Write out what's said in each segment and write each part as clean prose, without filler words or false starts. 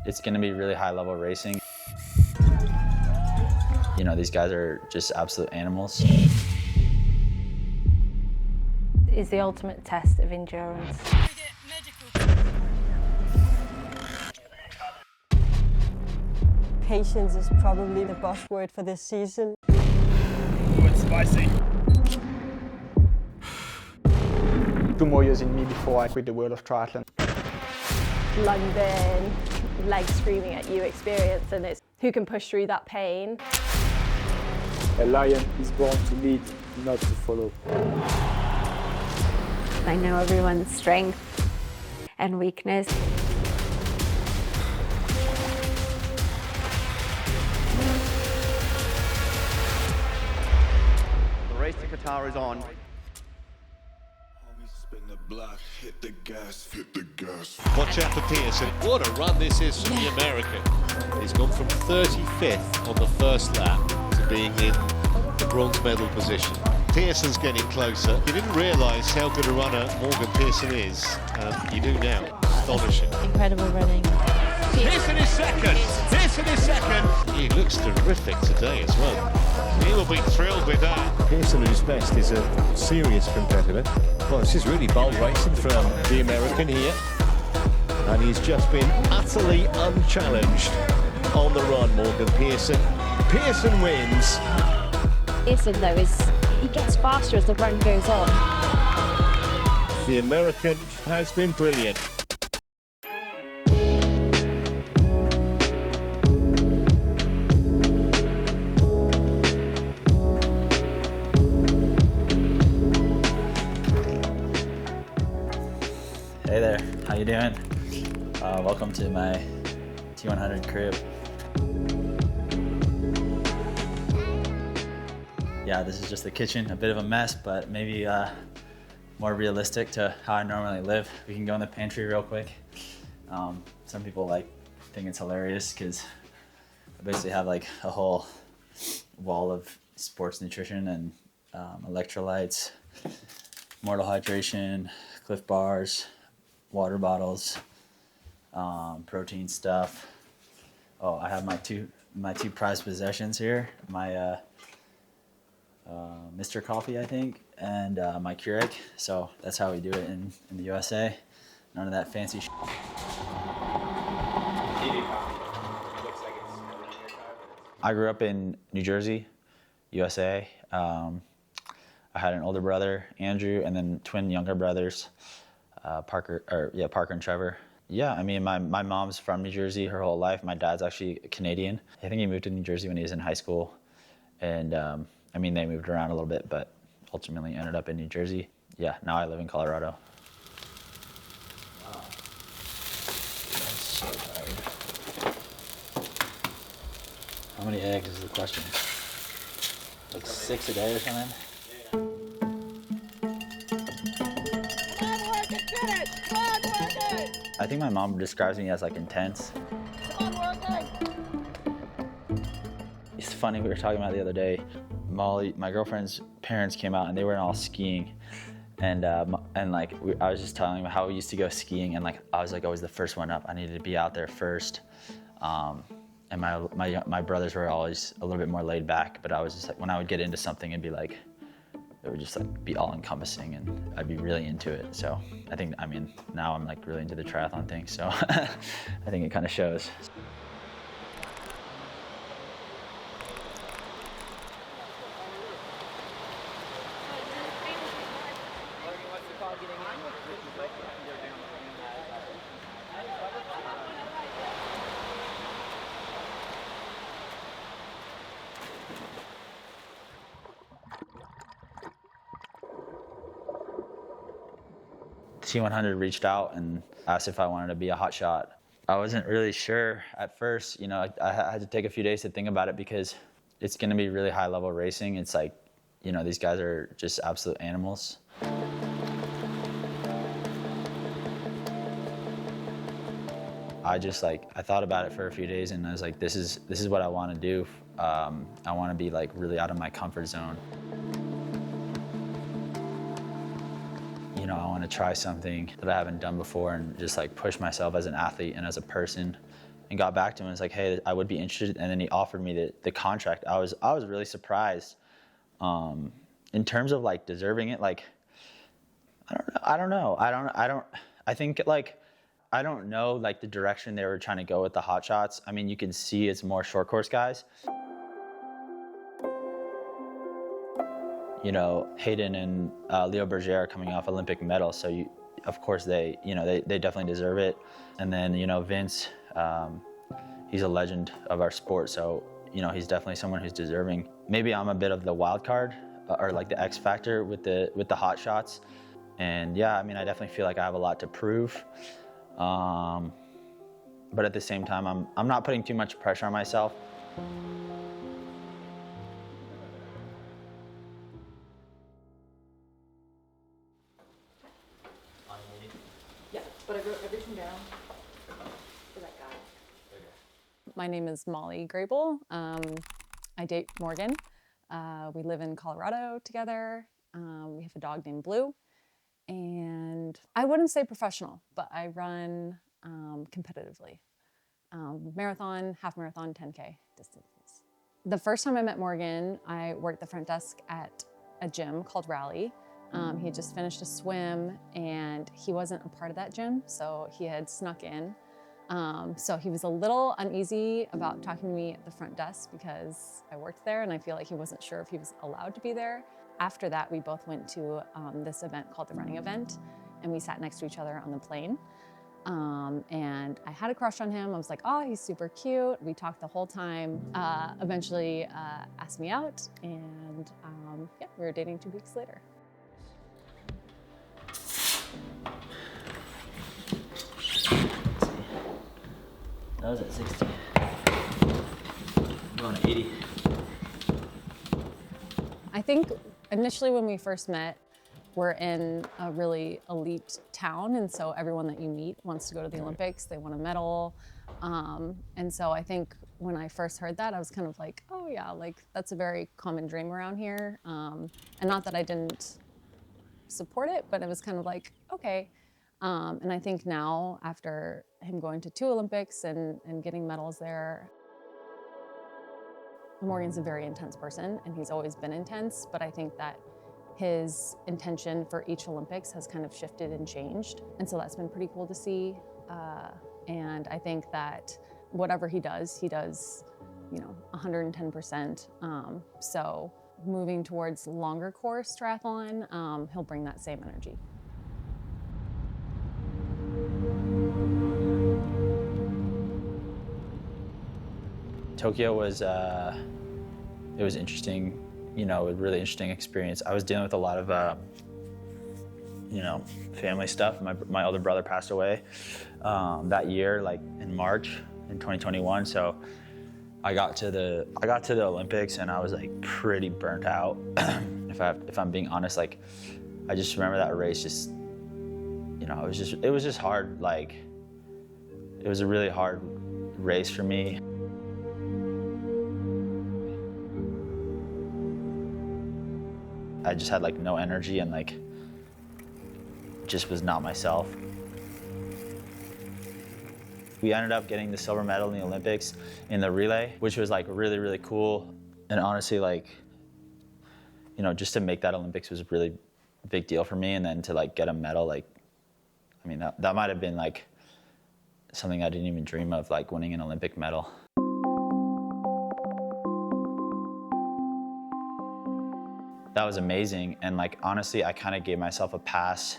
It's going to be really high level racing. You know, these guys are just absolute animals. It's the ultimate test of endurance. Patience is probably the buzzword for this season. Ooh, it's spicy. 2 more years in me before I quit the world of triathlon. London, legs screaming at you experience, and it's who can push through that pain. A lion is born to lead, not to follow. I know everyone's strength and weakness. The race to Qatar is on. Hit the gas, hit the gas. Watch out for Pearson. What a run this is from the American. He's gone from 35th on the first lap to being in the bronze medal position. Pearson's getting closer. You didn't realise how good a runner Morgan Pearson is. You do now. Astonishing. Incredible running. Pearson is second. Pearson is second. He looks terrific today as well. He will be thrilled with that. Pearson at his best is a serious competitor. Well, this is really bold racing from the American here. And he's just been utterly unchallenged on the run, Morgan Pearson. Pearson wins. Pearson, though, he gets faster as the run goes on. The American has been brilliant. Hey there, how you doing? Welcome to my T100 crib. Yeah, this is just the kitchen, a bit of a mess, but maybe more realistic to how I normally live. We can go in the pantry real quick. Some people think it's hilarious because I basically have like a whole wall of sports nutrition and electrolytes, Mortal Hydration, Cliff Bars, water bottles, protein stuff. Oh, I have my two prized possessions here. My Mr. Coffee, I think, and my Keurig. So that's how we do it in the USA. None of that fancy shit. I grew up in New Jersey, USA. I had an older brother, Andrew, and then twin younger brothers, Parker and Trevor. Yeah, I mean, my mom's from New Jersey her whole life. My dad's actually Canadian. I think he moved to New Jersey when he was in high school. And I mean, they moved around a little bit, but ultimately ended up in New Jersey. Yeah, now I live in Colorado. Wow. I'm so tired. How many eggs is the question? Like 6 a day or something? I think my mom describes me as like intense. It's funny, we were talking about it the other day. Molly, my girlfriend's parents came out and they were all skiing. And I was just telling them how we used to go skiing, and I was like always the first one up. I needed to be out there first. And my brothers were always a little bit more laid back, but I was just like, when I would get into something, it'd be like, it would just like be all encompassing and I'd be really into it. So now I'm like really into the triathlon thing. So I think it kind of shows. T100 reached out and asked if I wanted to be a hot shot. I wasn't really sure at first. You know, I had to take a few days to think about it because it's going to be really high level racing. It's like, you know, these guys are just absolute animals. I thought about it for a few days and I was like, this is what I want to do. I want to be like really out of my comfort zone. You know, I want to try something that I haven't done before and just like push myself as an athlete and as a person and got back to him and was like, hey, I would be interested. And then he offered me the contract. I was really surprised. In terms of like deserving it, like, I don't know. I think like, I don't know like the direction they were trying to go with the hot shots. I mean, you can see it's more short course guys. You know, Hayden and Leo Berger are coming off Olympic medals, so of course they definitely deserve it. And then, you know, Vince, he's a legend of our sport, so, you know, he's definitely someone who's deserving. Maybe I'm a bit of the wild card or like the X factor with the hot shots. And yeah, I mean, I definitely feel like I have a lot to prove. But at the same time, I'm not putting too much pressure on myself. Yeah, but I wrote everything down for that guy. My name is Molly Grable. I date Morgan. We live in Colorado together. We have a dog named Blue. And I wouldn't say professional, but I run competitively. Marathon, half marathon, 10K distances. The first time I met Morgan, I worked the front desk at a gym called Rally. He had just finished a swim and he wasn't a part of that gym, so he had snuck in. So he was a little uneasy about talking to me at the front desk because I worked there and I feel like he wasn't sure if he was allowed to be there. After that, we both went to this event called the running event, and we sat next to each other on the plane. And I had a crush on him. I was like, oh, he's super cute. We talked the whole time. Eventually asked me out, and yeah, we were dating 2 weeks later. That was at 60. I'm going to 80. I think initially when we first met, we're in a really elite town, and so everyone that you meet wants to go to the Olympics. They want a medal. And so I think when I first heard that, I was kind of like, oh yeah, like that's a very common dream around here. And not that I didn't support it, but it was kind of like, okay. And I think now, after him going to 2 Olympics and getting medals there, Morgan's a very intense person, and he's always been intense, but I think that his intention for each Olympics has kind of shifted and changed. And so that's been pretty cool to see. And I think that whatever he does, you know, 110%. So moving towards longer course triathlon, he'll bring that same energy. Tokyo was, it was interesting, you know, a really interesting experience. I was dealing with a lot of, you know, family stuff. My older brother passed away that year, like in March in 2021. So I got to the Olympics and I was like pretty burnt out. If I'm being honest, like I just remember that race just, you know, it was just hard. Like it was a really hard race for me. I just had like no energy and like just was not myself. We ended up getting the silver medal in the Olympics in the relay, which was like really, really cool. And honestly, like, you know, just to make that Olympics was a really big deal for me. And then to like get a medal, like, I mean, that might have been like something I didn't even dream of, like winning an Olympic medal. That was amazing, and like honestly, I kind of gave myself a pass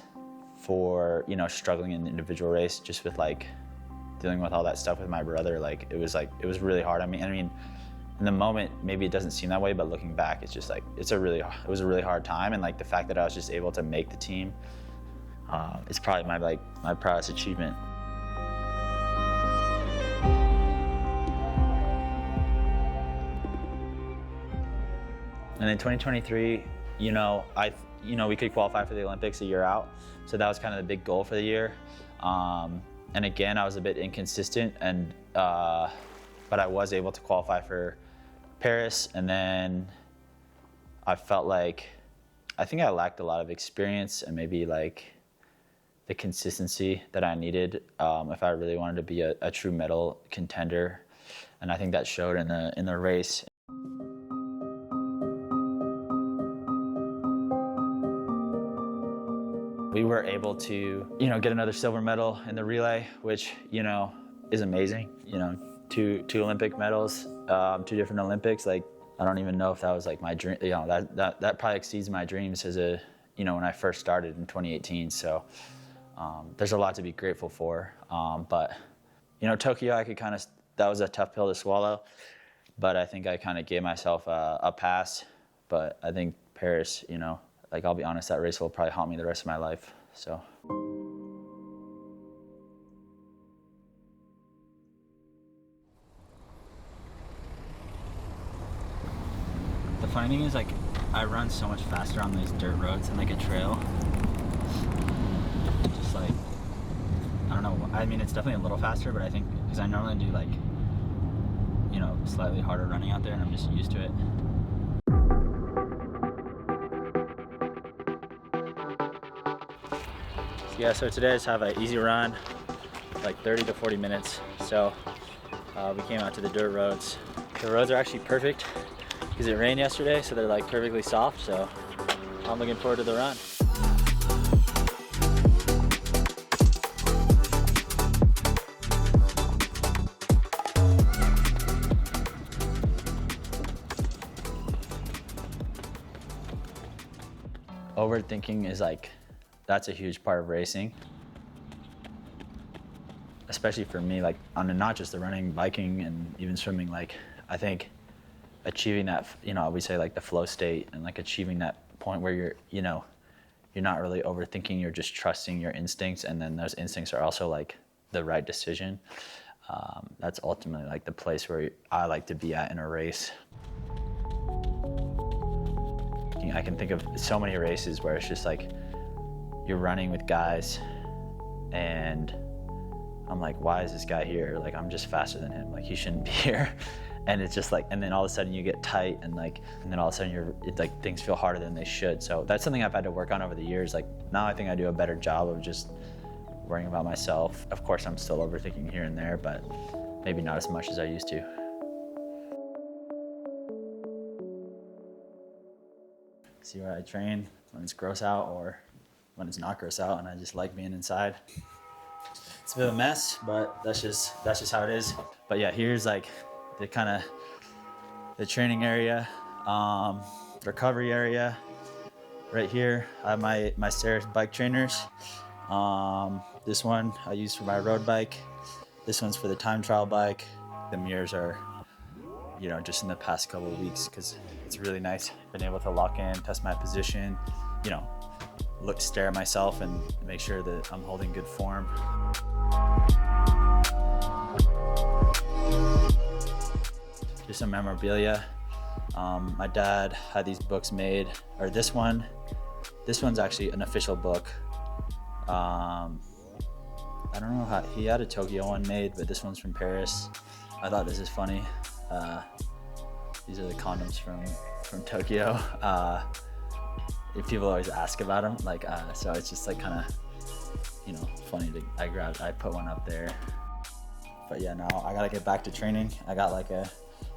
for, you know, struggling in the individual race, just with like dealing with all that stuff with my brother. Like it was really hard. I mean, in the moment, maybe it doesn't seem that way, but looking back, it's just like it was a really hard time, and like the fact that I was just able to make the team, is probably my proudest achievement. And in 2023, you know, we could qualify for the Olympics a year out. So that was kind of the big goal for the year. And again, I was a bit inconsistent, but I was able to qualify for Paris. And then I felt like, I think I lacked a lot of experience and maybe like the consistency that I needed if I really wanted to be a true medal contender, and I think that showed in the race. We were able to, get another silver medal in the relay, which, is amazing. Two Olympic medals, 2 different Olympics. Like, I don't even know if that was like my dream. That probably exceeds my dreams as when I first started in 2018. So there's a lot to be grateful for. But Tokyo, that was a tough pill to swallow. But I think I kind of gave myself a pass. But I think Paris, I'll be honest, that race will probably haunt me the rest of my life, so. The funny thing is, I run so much faster on these dirt roads than a trail. Just I don't know, I mean, it's definitely a little faster, but I think, because I normally do slightly harder running out there, and I'm just used to it. Yeah, so today I just have an easy run, 30 to 40 minutes. So we came out to the dirt roads. The roads are actually perfect because it rained yesterday, so they're perfectly soft. So I'm looking forward to the run. Overthinking is that's a huge part of racing, especially for me, on not just the running, biking, and even swimming. I think achieving that, we say the flow state, and achieving that point where you're not really overthinking, you're just trusting your instincts, and then those instincts are also the right decision. That's ultimately the place where I like to be at in a race. I can think of so many races where it's just you're running with guys and I'm why is this guy here? I'm just faster than him. He shouldn't be here. And it's just and then all of a sudden you get tight and then all of a sudden things feel harder than they should. So that's something I've had to work on over the years. Now I think I do a better job of just worrying about myself. Of course, I'm still overthinking here and there, but maybe not as much as I used to. See where I train when it's gross out or when it's not gross out, and I just like being inside. It's a bit of a mess, but that's just how it is. But yeah, here's the training area, recovery area. Right here, I have my Ceres bike trainers. This one I use for my road bike. This one's for the time trial bike. The mirrors are, just in the past couple of weeks because it's really nice. Been able to lock in, test my position, stare at myself and make sure that I'm holding good form. Just some memorabilia. My dad had these books made, or this one's actually an official book. I don't know how, he had a Tokyo one made, but this one's from Paris. I thought this is funny. These are the condoms from Tokyo. People always ask about them, so it's just funny I put one up there. But yeah, now I gotta get back to training. I got a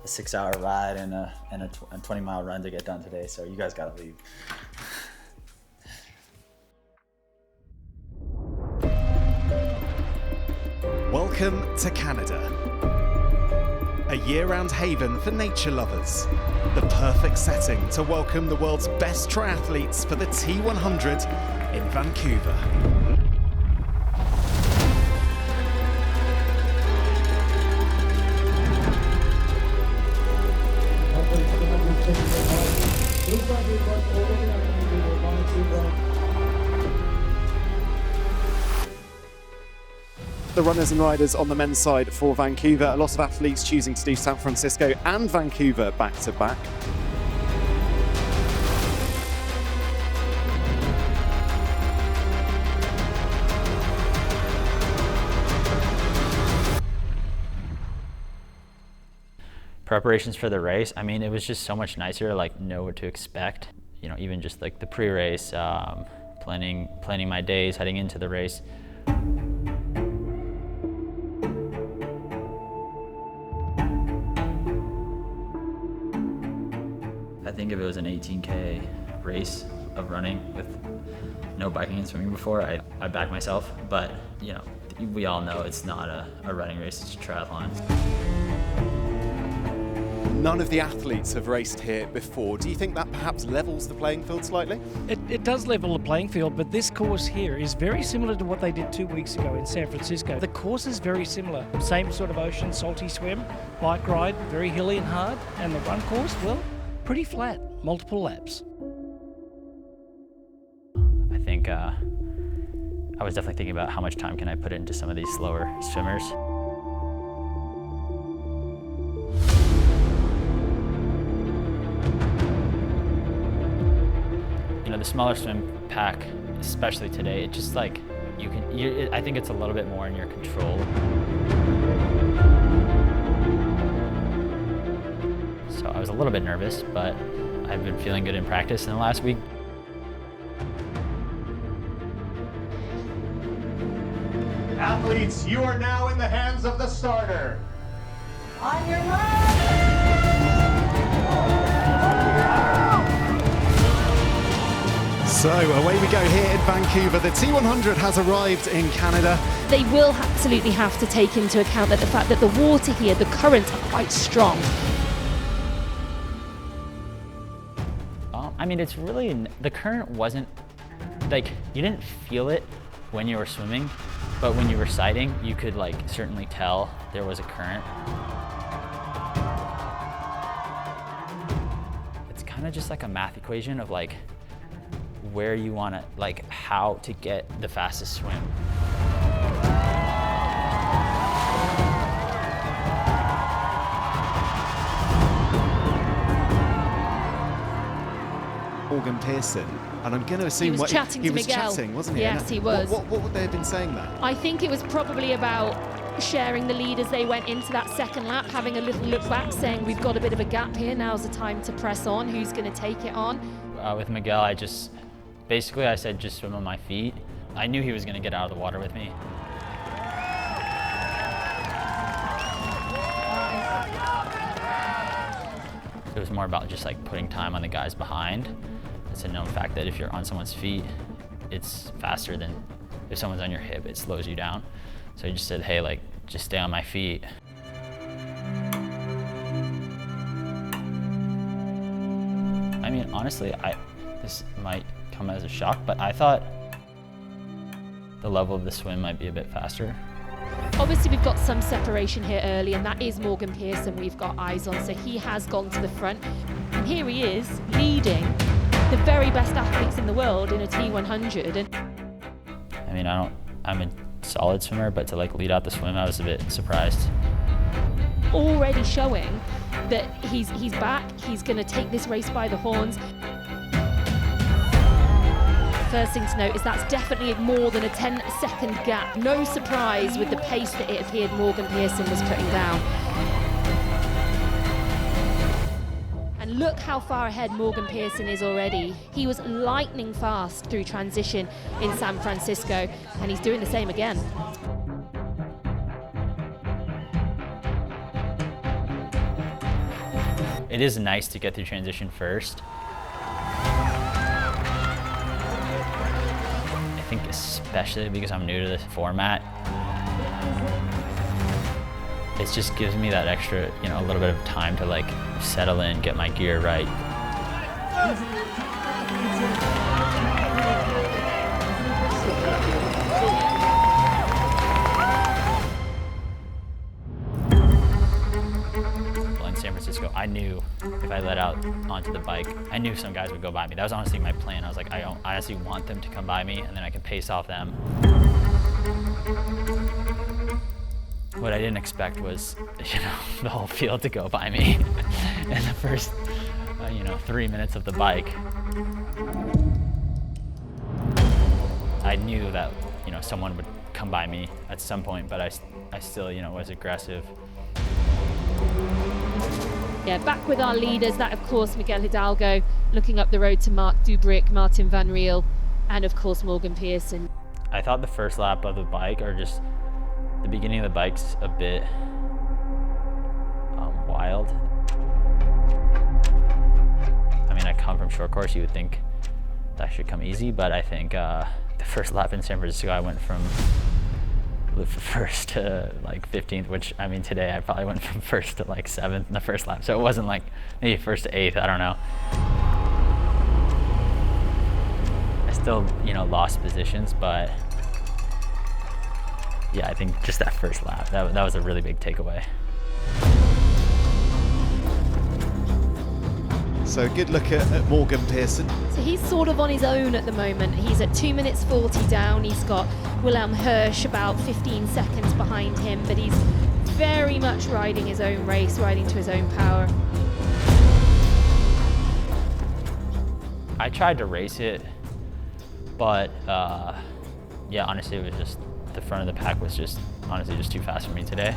6-hour ride and a 20-mile run to get done today, so you guys gotta leave. Welcome to Canada. A year-round haven for nature lovers. The perfect setting to welcome the world's best triathletes for the T100 in Vancouver. The runners and riders on the men's side for Vancouver. A lot of athletes choosing to do San Francisco and Vancouver back to back. Preparations for the race, I mean, it was just so much nicer to know what to expect. Even just the pre-race planning my days heading into the race. I think if it was an 18K race of running with no biking and swimming before, I'd back myself. But you know, we all know it's not a running race, it's a triathlon. None of the athletes have raced here before. Do you think that perhaps levels the playing field slightly? It does level the playing field, but this course here is very similar to what they did 2 weeks ago in San Francisco. The course is very similar. Same sort of ocean, salty swim, bike ride, very hilly and hard, and the run course, well, pretty flat, multiple laps. I think I was definitely thinking about how much time can I put into some of these slower swimmers. You know, the smaller swim pack, especially today, it just like, I think it's a little bit more in your control. So I was a little bit nervous, but I've been feeling good in practice in the last week. Athletes, you are now in the hands of the starter. On your mark! So away we go here in Vancouver. The T100 has arrived in Canada. They will absolutely have to take into account that the fact that the water here, the currents are quite strong. I mean, it's really, the current wasn't, like, you didn't feel it when you were swimming, but when you were sighting, you could like certainly tell there was a current. It's kind of just like a math equation of like where you want to, like how to get the fastest swim. Morgan Pearson, and I'm going to assume he was chatting to Miguel. Wasn't he? Yes, he was. What would they have been saying there? I think it was probably about sharing the lead as they went into that second lap, having a little look back, saying we've got a bit of a gap here, now's the time to press on, who's going to take it on? With Miguel, I said just swim on my feet. I knew he was going to get out of the water with me. It was more about just like putting time on the guys behind. It's a known fact that if you're on someone's feet, it's faster than if someone's on your hip, it slows you down. So I just said, hey, like, just stay on my feet. I mean, honestly, this might come as a shock, but I thought the level of the swim might be a bit faster. Obviously, we've got some separation here early, and that is Morgan Pearson we've got eyes on, so he has gone to the front. And here he is, leading the very best athletes in the world in a T100. And I mean, I'm a solid swimmer, but to like lead out the swim, I was a bit surprised. already showing that he's back, he's going to take this race by the horns. First thing to note is that's definitely more than a 10-second gap. No surprise with the pace that it appeared Morgan Pearson was putting down. And look how far ahead Morgan Pearson is already. He was lightning fast through transition in San Francisco, and he's doing the same again. It is nice to get through transition first. I think especially because I'm new to this format, it just gives me that extra, a little bit of time to like settle in, get my gear right. In San Francisco, I knew if I let out onto the bike, I knew some guys would go by me. That was honestly my plan. I was like, I honestly want them to come by me, and then I can pace off them. What I didn't expect was, the whole field to go by me in the first, 3 minutes of the bike. I knew that, someone would come by me at some point, but I still, was aggressive. Yeah, back with our leaders. That, of course, Miguel Hidalgo looking up the road to Mark Dubrick, Martin Van Riel, and of course Morgan Pearson. I thought the first lap of the bike, or just the beginning of the bike's a bit wild. I mean, I come from short course, you would think that should come easy, but I think the first lap in San Francisco, I went from first to like 15th, which, I mean, today I probably went from first to like 7th in the first lap, so it wasn't like maybe first to 8th, I don't know. I still, you know, lost positions, but yeah, I think just that first lap, that was a really big takeaway. So a good look at Morgan Pearson. So he's sort of on his own at the moment. He's at 2 minutes 40 down. He's got Wilhelm Hirsch about 15 seconds behind him, but he's very much riding his own race, riding to his own power. I tried to race it, but yeah, honestly, it was just, the front of the pack was just, honestly, just too fast for me today.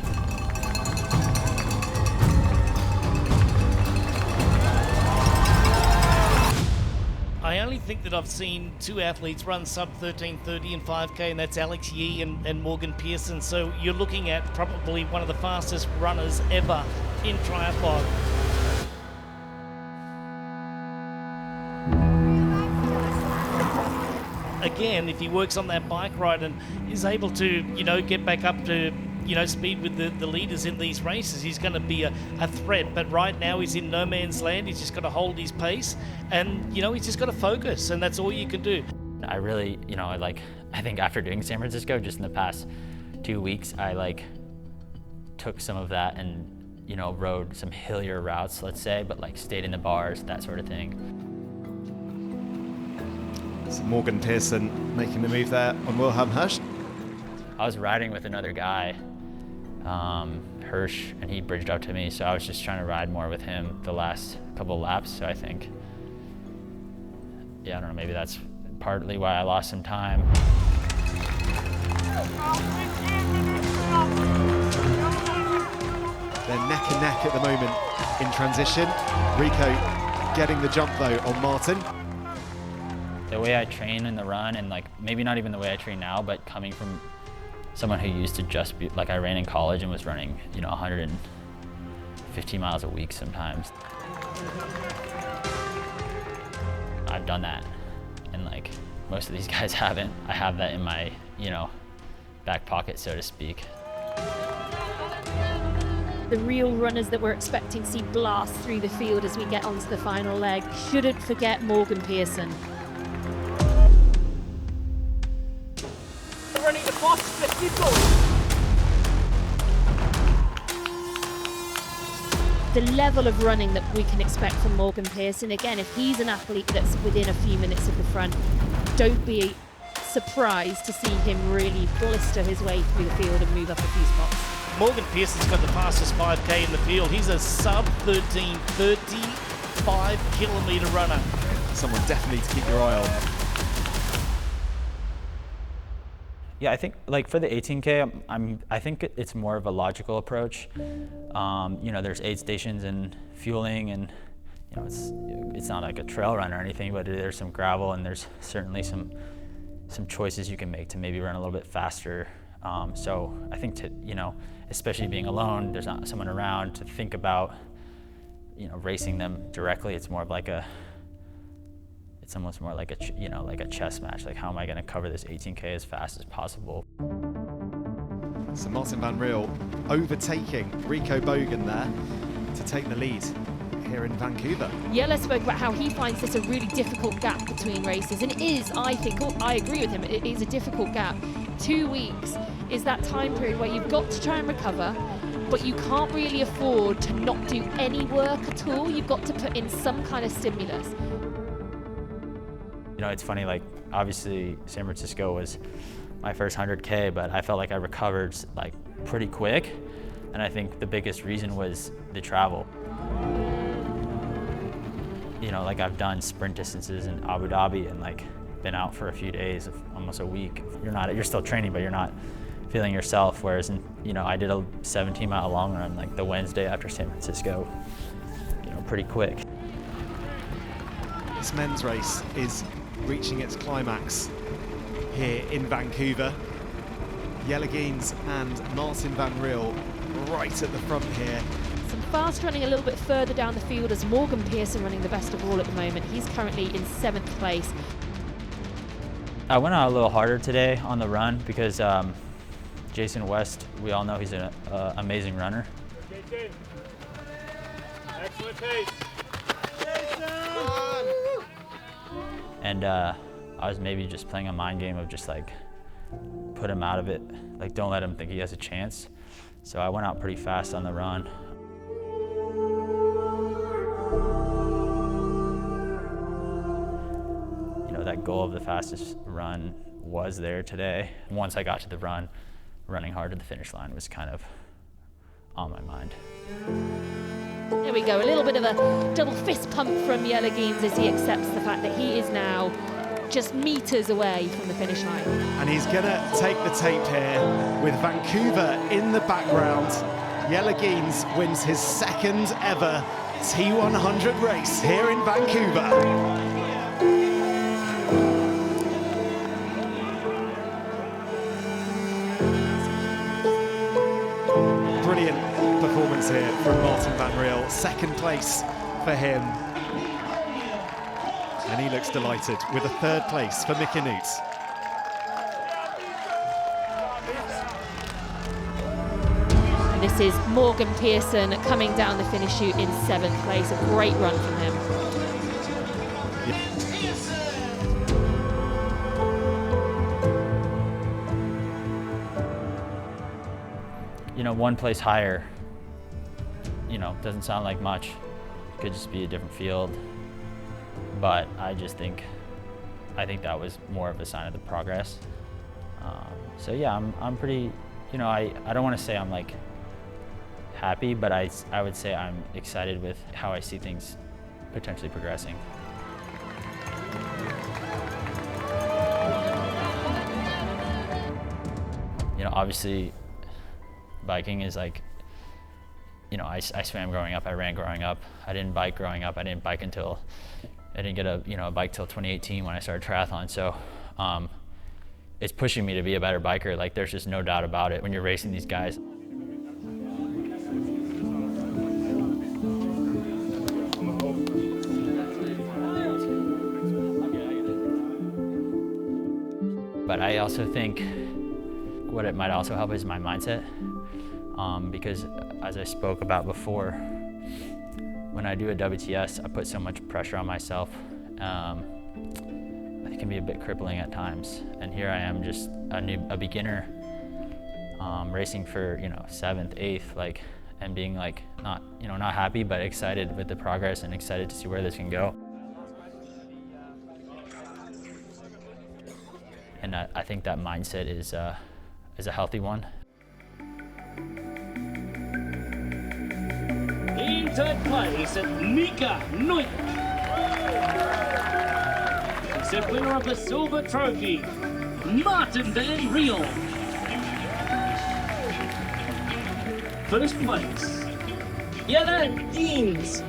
I only think that I've seen two athletes run sub 13:30 in 5K, and that's Alex Yee and Morgan Pearson. So you're looking at probably one of the fastest runners ever in triathlon. Again, if he works on that bike ride and is able to, you know, get back up to, you know, speed with the leaders in these races, he's going to be a threat. But right now he's in no man's land. He's just got to hold his pace, and, you know, he's just got to focus, and that's all you can do. I really, you know, I think after doing San Francisco, just in the past 2 weeks, I took some of that and, you know, rode some hillier routes, let's say, but stayed in the bars, that sort of thing. So Morgan Pearson making the move there on Wilhelm Hirsch. I was riding with another guy, Hirsch, and he bridged up to me, so I was just trying to ride more with him the last couple of laps. So I think, yeah, I don't know, maybe that's partly why I lost some time. They're neck and neck at the moment in transition. Rico getting the jump though on Martin. The way I train in the run, and maybe not even the way I train now, but coming from someone who used to just be, I ran in college and was running, you know, 150 miles a week sometimes. I've done that, and most of these guys haven't. I have that in my, you know, back pocket, so to speak. The real runners that we're expecting to see blast through the field as we get onto the final leg. Shouldn't forget Morgan Pearson. Running the fastest, let's keep going. The level of running that we can expect from Morgan Pearson, again, if he's an athlete that's within a few minutes of the front, don't be surprised to see him really blister his way through the field and move up a few spots. Morgan Pearson's got the fastest 5K in the field. He's a sub 13, 35 kilometre runner. Someone definitely to keep your eye on. Yeah, I think for the 18K, I think it's more of a logical approach. You know, there's aid stations and fueling, and you know, it's not like a trail run or anything, but there's some gravel, and there's certainly some choices you can make to maybe run a little bit faster. So I think you know, especially being alone, there's not someone around to think about, you know, racing them directly. It's more of it's almost more like a, you know, like a chess match. How am I going to cover this 18K as fast as possible? So Martin Van Riel overtaking Rico Bogan there to take the lead here in Vancouver. Jelle spoke about how he finds this a really difficult gap between races, and it is, I think, I agree with him, it is a difficult gap. 2 weeks is that time period where you've got to try and recover, but you can't really afford to not do any work at all. You've got to put in some kind of stimulus. You know, it's funny, obviously San Francisco was my first 100K, but I felt like I recovered pretty quick, and I think the biggest reason was the travel. You know, I've done sprint distances in Abu Dhabi and been out for a few days, almost a week. You're still training, but you're not feeling yourself, whereas you know, I did a 17-mile long run the Wednesday after San Francisco, you know, pretty quick. This men's race is reaching its climax here in Vancouver. Jelle Geens and Martin Van Riel right at the front here. Some fast running a little bit further down the field as Morgan Pearson running the best of all at the moment. He's currently in 7th place. I went out a little harder today on the run because Jason West, we all know he's an amazing runner. Jason, excellent pace. And I was maybe just playing a mind game of just like put him out of it, like don't let him think he has a chance. So I went out pretty fast on the run. You know, that goal of the fastest run was there today. Once I got to the run, running hard to the finish line was kind of on my mind. There we go, a little bit of a double fist pump from Jelle Geens as he accepts the fact that he is now just meters away from the finish line. And he's gonna take the tape here with Vancouver in the background. Jelle Geens wins his 2nd ever T100 race here in Vancouver. Performance here from Martin Van Riel, 2nd place for him. And he looks delighted with a 3rd place for Mickey Newt. And this is Morgan Pearson coming down the finish chute in 7th place. A great run from him. You know, 1 place higher, you know, doesn't sound like much. It could just be a different field. But I think that was more of a sign of the progress. So yeah, I'm pretty, you know, I don't want to say I'm like happy, but I would say I'm excited with how I see things potentially progressing. You know, obviously biking is like, you know, I swam growing up, I ran growing up, I didn't bike growing up, I didn't get a bike till 2018 when I started triathlon. So it's pushing me to be a better biker. Like there's just no doubt about it when you're racing these guys. But I also think what it might also help is my mindset. Because as I spoke about before, when I do a WTS, I put so much pressure on myself. It can be a bit crippling at times. And here I am, just a beginner, racing for 7th, 8th, and being not happy, but excited with the progress and excited to see where this can go. And I think that mindset is a healthy one. In 3rd place, Mika Nuyt. The winner of the silver trophy, Martin Van Riel. 1st place, Jelle Geens.